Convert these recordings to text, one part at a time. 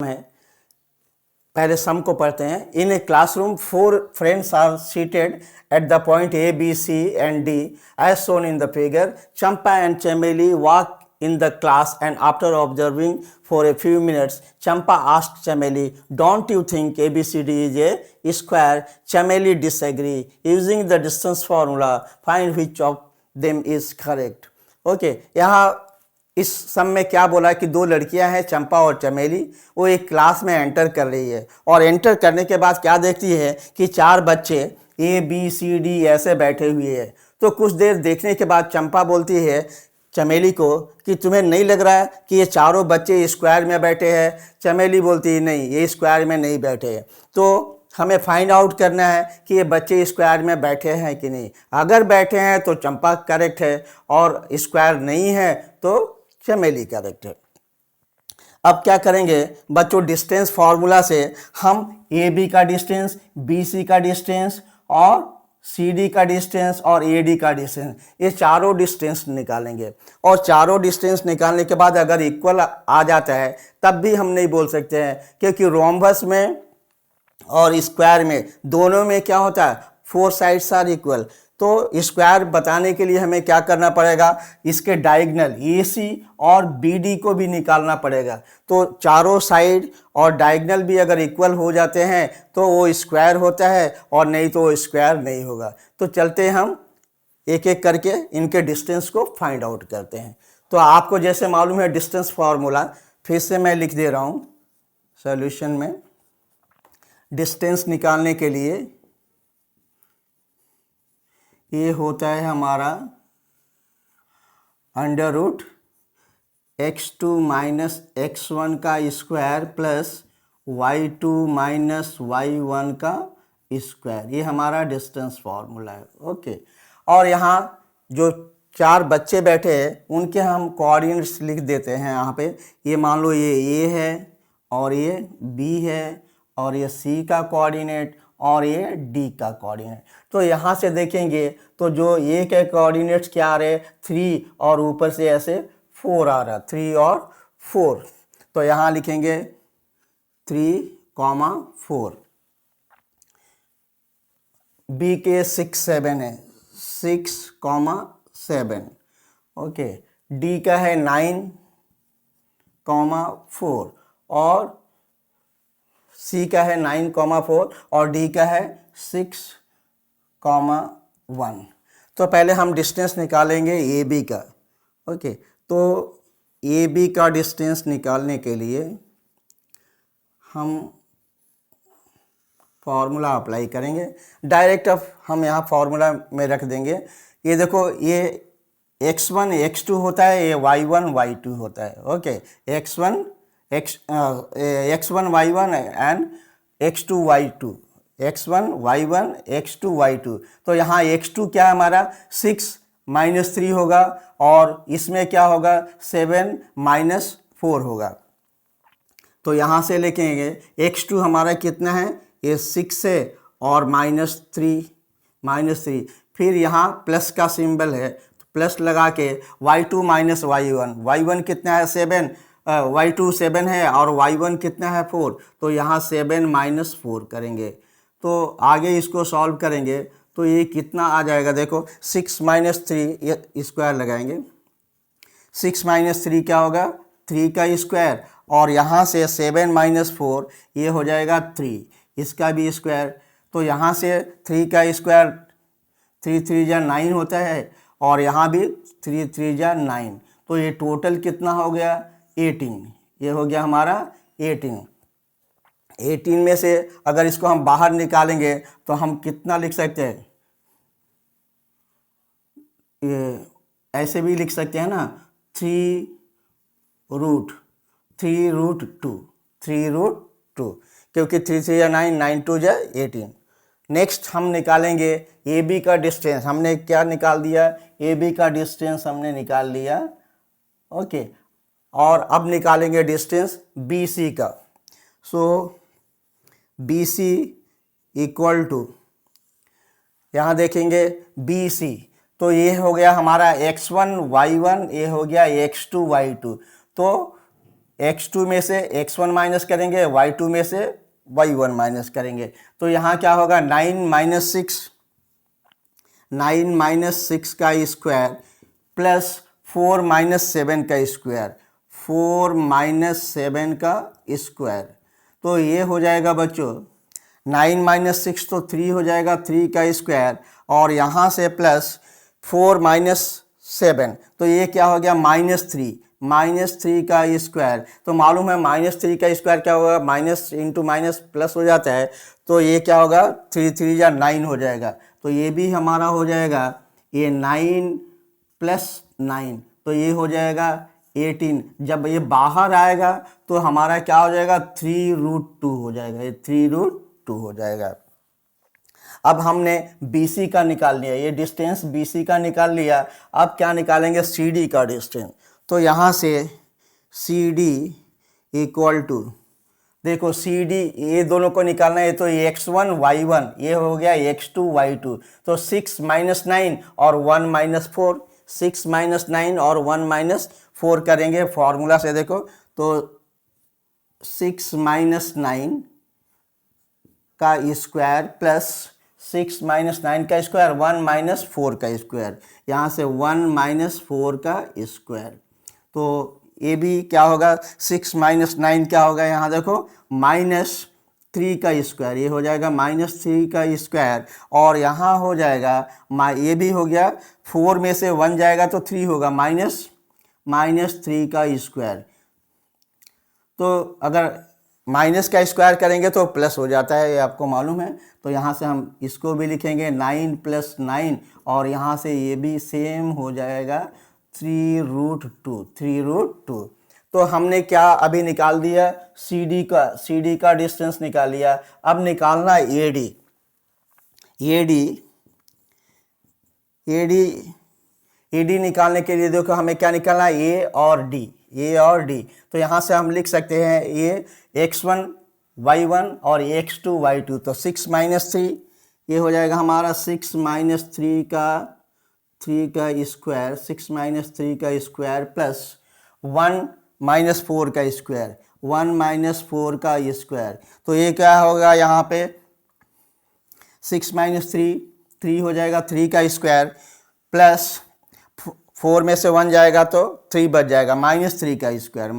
है। पहले सम को पढ़ते हैं। In a classroom 4 friends are seated at the point A, B, C and D as shown in the figure. Champa and Chameli walk in the class, and after observing for a few minutes, Champa asked Chameli, "Don't you think ABCD is a square?" Chameli disagree. Using the distance formula, find which of them is correct. Okay, यहाँ इस सम में क्या बोला कि दो लड़कियां हैं चंपा और चमेली, वो एक क्लास में एंटर कर रही है और एंटर करने के बाद क्या देखती है कि 4 बच्चे A, B, C, D ऐसे बैठे हुए हैं। तो कुछ देर देखने के बाद चंपा बोलती है चमेली को कि तुम्हें नहीं लग रहा है कि ये चारों बच्चे स्क्वायर में बैठे हैं? चमेली बोलती है नहीं, ये स्क्वायर में नहीं बैठे हैं। तो हमें फाइंड आउट करना है कि ये बच्चे स्क्वायर में बैठे हैं कि नहीं। अगर बैठे हैं तो चंपा करेक्ट है और स्क्वायर नहीं है तो चमेली करेक्ट है। अब क्या करेंगे बच्चों, डिस्टेंस फार्मूला से हम ए बी का डिस्टेंस, बी सी का डिस्टेंस और सी डी का डिस्टेंस और ए डी का डिस्टेंस, ये चारों डिस्टेंस निकालेंगे। और चारों डिस्टेंस निकालने के बाद अगर इक्वल आ जाता है तब भी हम नहीं बोल सकते हैं, क्योंकि रोम्बस में और स्क्वायर में दोनों में क्या होता है, 4 साइड्स आर इक्वल। तो स्क्वायर बताने के लिए हमें क्या करना पड़ेगा, इसके डायगोनल AC और BD को भी निकालना पड़ेगा। तो चारों साइड और डायगोनल भी अगर इक्वल हो जाते हैं तो वो स्क्वायर होता है, और नहीं तो वो स्क्वायर नहीं होगा। तो चलते हैं हम एक एक करके इनके डिस्टेंस को फाइंड आउट करते हैं। तो आपको जैसे मालूम है डिस्टेंस फार्मूला, फिर से मैं लिख दे रहा हूँ सॉल्यूशन में। डिस्टेंस निकालने के लिए ये होता है हमारा under root x2 minus x1 का square plus y2 minus y1 का स्क्वायर। ये हमारा डिस्टेंस फार्मूला है। ओके, और यहाँ जो 4 बच्चे बैठे हैं उनके हम कोऑर्डिनेट्स लिख देते हैं यहाँ पे। ये मान लो ये A है और ये B है और ये C का कोऑर्डिनेट और ये D का कोऑर्डिनेट। तो यहाँ से देखेंगे तो जो A के कोऑर्डिनेट्स क्या आ रहे हैं, 3 और ऊपर से ऐसे 4 आ रहा, 3 और 4। तो यहाँ लिखेंगे 3, 4। B के 6, 7 है, 6, 7। ओके, D का है 9, 4 और C का है 9, 4 और D का है 6, 1। तो पहले हम डिस्टेंस निकालेंगे ए बी का। ओके, तो ए बी का डिस्टेंस निकालने के लिए हम फार्मूला अप्लाई करेंगे। डायरेक्ट अब हम यहाँ फार्मूला में रख देंगे। ये देखो, ये x1 x2 होता है, ये y1 y2 होता है। Okay, x1 y1 and x2 y2, x1 y1 x2 y2। तो यहाँ x2 क्या हमारा 6 - 3 होगा और इसमें क्या होगा 7 - 4 होगा। तो यहाँ से लिखेंगे x2 हमारा कितना है, ये 6 है और -3, फिर यहाँ प्लस का सिंबल है तो प्लस लगा के y2 - y1 कितना है 7, y2 7 है और y1 कितना है 4। तो यहाँ 7 - 4 करेंगे। तो आगे इसको सॉल्व करेंगे तो ये कितना आ जाएगा, देखो 6 - 3, ये स्क्वायर लगाएंगे। 6 - 3 क्या होगा, 3 का स्क्वायर, और यहाँ से 7 - 4 ये हो जाएगा 3, इसका भी स्क्वायर। तो यहाँ से 3 का स्क्वायर 3 3 जा 9 होता है और यहाँ भी 3 3 जा 9। तो ये टोटल कितना हो गया 18। ये हो गया हमारा 18 में से अगर इसको हम बाहर निकालेंगे तो हम कितना लिख सकते हैं, ये ऐसे भी लिख सकते हैं ना, 3√2, क्योंकि 3 3 या 9, 9 2 जा 18। नेक्स्ट हम निकालेंगे ए बी का डिस्टेंस। हमने क्या निकाल दिया, ए बी का डिस्टेंस हमने निकाल लिया। ओके, और अब निकालेंगे डिस्टेंस बी सी का। सो बी सी इक्वल टू, यहाँ देखेंगे बी सी, तो ये हो गया हमारा x1 y1, ये हो गया x2 y2। तो x2 में से x1 माइनस करेंगे, y2 में से y1 माइनस करेंगे। तो यहाँ क्या होगा 9 माइनस 6 का स्क्वायर प्लस 4 माइनस 7 का स्क्वायर, 4 माइनस 7 का स्क्वायर। तो ये हो जाएगा बच्चों 9 माइनस 6 तो 3 हो जाएगा, 3 का स्क्वायर, और यहाँ से प्लस 4 माइनस 7 तो ये क्या हो गया -3 का स्क्वायर। तो मालूम है -3 का स्क्वायर क्या होगा, माइनस इंटू माइनस प्लस हो जाता है। तो ये क्या होगा 3 3 या 9 हो जाएगा। तो ये भी हमारा हो जाएगा ये 9 प्लस 9 तो ये हो जाएगा 18। जब ये बाहर आएगा तो हमारा क्या हो जाएगा 3√2 हो जाएगा, ये 3√2 हो जाएगा। अब हमने BC का निकाल लिया, ये डिस्टेंस BC का निकाल लिया। अब क्या निकालेंगे CD का डिस्टेंस। तो यहाँ से CD इक्वल टू, देखो CD ये दोनों को निकालना है, तो x1 y1 ये हो गया x2 y2। तो 6 माइनस 9 और 1 माइनस 4, 6 माइनस 9 और 1 माइनस 4 करेंगे फॉर्मूला से। देखो तो 6 माइनस 9 का स्क्वायर प्लस 6 माइनस 9 का स्क्वायर 1 माइनस 4 का स्क्वायर, यहाँ से 1 माइनस 4 का स्क्वायर। तो ये भी क्या होगा 6 माइनस 9 क्या होगा, यहाँ देखो -3 का स्क्वायर, ये हो जाएगा -3 का स्क्वायर, और यहाँ हो जाएगा ये भी हो गया 4 में से 1 जाएगा तो 3 होगा -3 का स्क्वायर। तो अगर माइनस का स्क्वायर करेंगे तो प्लस हो जाता है, ये आपको मालूम है। तो यहाँ से हम इसको भी लिखेंगे 9 + 9, और यहाँ से ये भी सेम हो जाएगा 3√2। तो हमने क्या अभी निकाल दिया CD का डिस्टेंस निकाल लिया। अब निकालना AD निकालने के लिए देखो हमें क्या निकालना है A और D। तो यहाँ से हम लिख सकते हैं ये x1 y1 और x2 y2। तो 6 माइनस 3 ये हो जाएगा हमारा 6 माइनस 3 का स्क्वायर, 6 माइनस 3 का स्क्वायर प्लस 1 माइनस 4 का स्क्वायर, 1 माइनस 4 का स्क्वायर। तो ये क्या होगा यहाँ पे 6 माइनस 3 हो जाएगा, 3 का स्क्वायर प्लस 4 में से 1 जाएगा तो 3 बच जाएगा, -3 का स्क्वायर,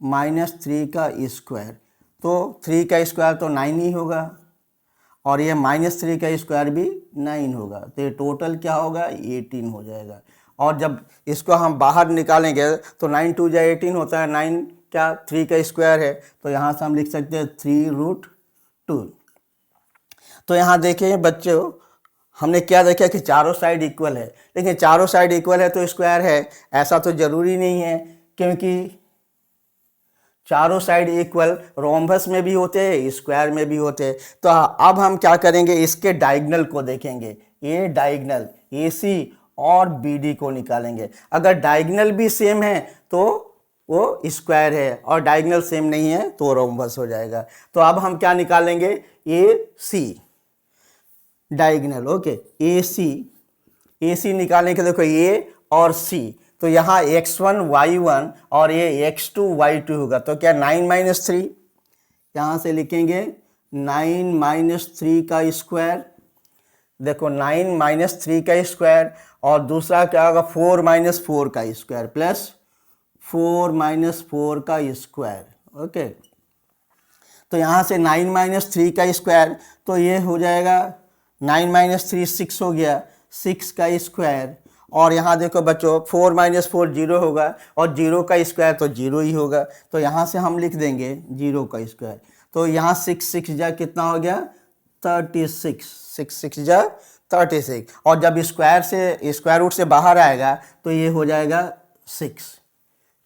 -3 का स्क्वायर। तो 3 का स्क्वायर तो 9 ही होगा, और ये -3 का स्क्वायर भी 9 होगा। तो ये टोटल क्या होगा 18 हो जाएगा। और जब इसको हम बाहर निकालेंगे तो 9 2 या 18 होता है, 9 क्या 3 का स्क्वायर है, तो यहाँ से हम लिख सकते हैं 3√2। तो यहाँ देखिए बच्चों हमने क्या देखा कि चारों साइड इक्वल है, लेकिन चारों साइड इक्वल है तो स्क्वायर है, ऐसा तो ज़रूरी नहीं है, क्योंकि चारों साइड इक्वल रोम्बस में भी होते हैं, स्क्वायर में भी होते हैं। तो अब हम क्या करेंगे इसके डायगोनल को देखेंगे, ये डायगोनल AC और BD को निकालेंगे। अगर डायगोनल भी सेम है तो वो स्क्वायर है, और डायगोनल सेम नहीं है तो रोम्बस हो जाएगा। तो अब हम क्या निकालेंगे AC डायगोनल, ओके। AC निकालने के देखो A और C, तो यहाँ x1 y1 और ये x2 y2 होगा। तो क्या 9 माइनस 3 यहाँ से लिखेंगे 9 माइनस 3 का स्क्वायर, देखो 9 माइनस 3 का स्क्वायर, और दूसरा क्या होगा 4 माइनस 4 का स्क्वायर प्लस 4 माइनस 4 का स्क्वायर, ओके। तो यहाँ से 9 माइनस 3 का स्क्वायर, तो ये हो जाएगा 9 माइनस 3 6 हो गया, 6 का स्क्वायर, और यहाँ देखो बच्चों 4 माइनस 4 0 होगा, और 0 का स्क्वायर तो 0 ही होगा। तो यहाँ से हम लिख देंगे 0 का स्क्वायर। तो यहाँ 6 जा कितना हो गया 36, 6 जा 36, और जब स्क्वायर रूट से बाहर आएगा तो ये हो जाएगा 6,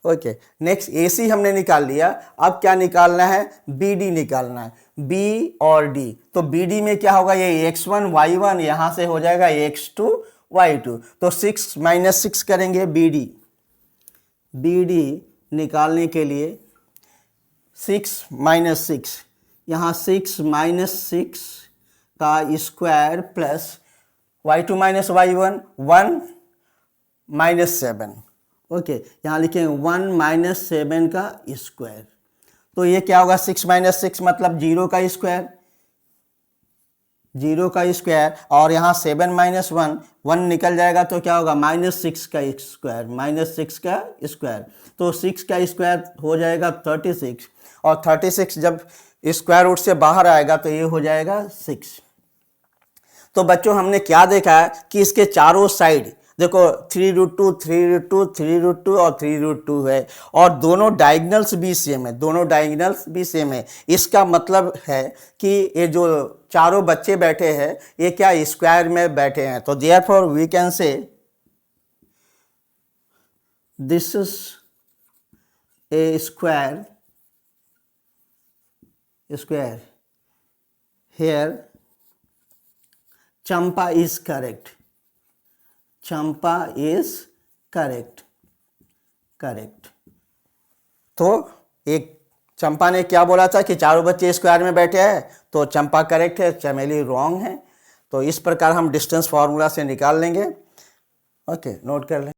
ओके। नेक्स्ट AC हमने निकाल लिया। अब क्या निकालना है BD निकालना है, B और D। तो BD में क्या होगा ये x1 y1 यहाँ से हो जाएगा x2 y2। तो 6 माइनस 6 करेंगे BD निकालने के लिए 6 माइनस 6, यहाँ 6 माइनस 6 का square plus y2 minus y1 1 minus 7, okay, यहाँ लिखेंगे 1 माइनस 7 का स्क्वायर। तो ये क्या होगा, 6 माइनस 6 मतलब 0 का स्क्वायर, 0 का स्क्वायर, और यहाँ 7 माइनस 1, 1 निकल जाएगा तो क्या होगा, -6 का स्क्वायर, -6 का स्क्वायर। तो 6 का स्क्वायर हो जाएगा 36, और 36 जब स्क्वायर रूट से बाहर आएगा तो ये हो जाएगा 6। तो बच्चों हमने क्या देखा है कि इसके चारों साइड देखो 3√2, 3√2, 3√2 और 3√2 है, और दोनों डायगनल्स भी सेम है, दोनों डायगनल्स भी सेम है। इसका मतलब है कि ये जो चारों बच्चे बैठे हैं ये क्या स्क्वायर में बैठे हैं। तो therefore we can say this is a square, here Champa is correct, Champa is correct। तो एक चंपा ने क्या बोला था कि चारों बच्चे स्क्वायर में बैठे हैं, तो चंपा करेक्ट है, चमेली रॉन्ग है। तो इस प्रकार हम डिस्टेंस फार्मूला से निकाल लेंगे। ओके, नोट कर लें।